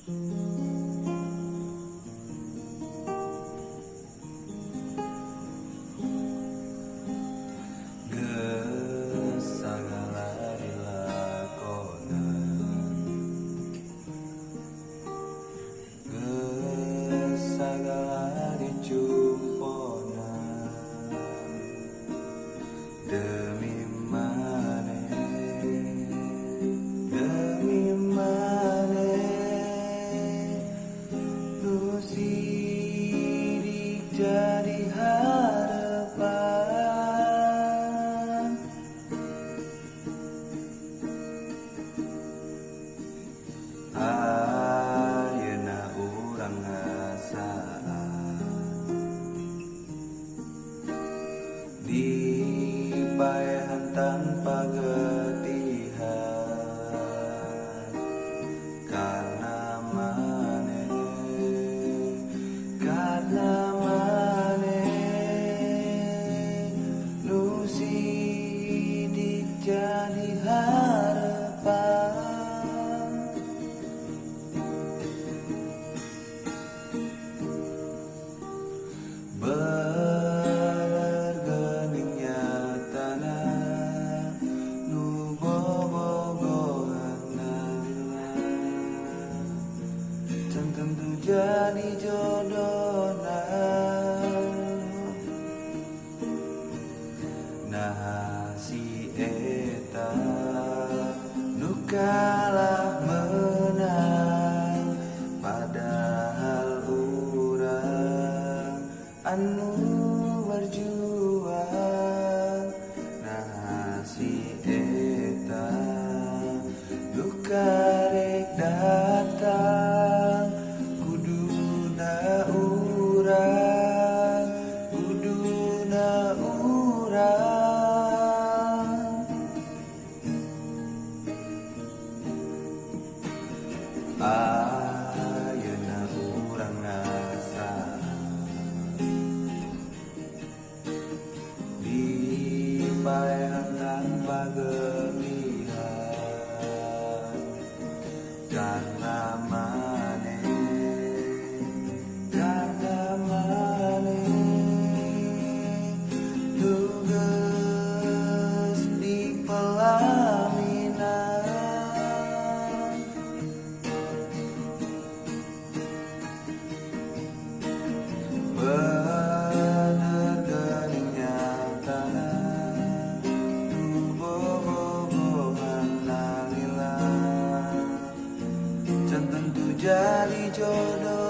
Segala dilakonan, segala dicumponan, demi maneh nu sidik jadi harapan. Ayeuna urang ngasaan dipaehan tanpa getihan, karena maneh nu sidik jadi harapan. Bener geuning nyatana nu bobogohan nalila, can tentu jadi jodohna. Nah si eta nu kalah menang, padahal urang anu berjuang. Nah si eta nu karek datang, kuduna urang, kuduna urang. Ayeuna urang ngasaan dipaehan tanpa gelihan, karena maneh tugas di pelaminan. Bener geuning nyatana nu bobogohan nalila, can tentu jadi jodoh.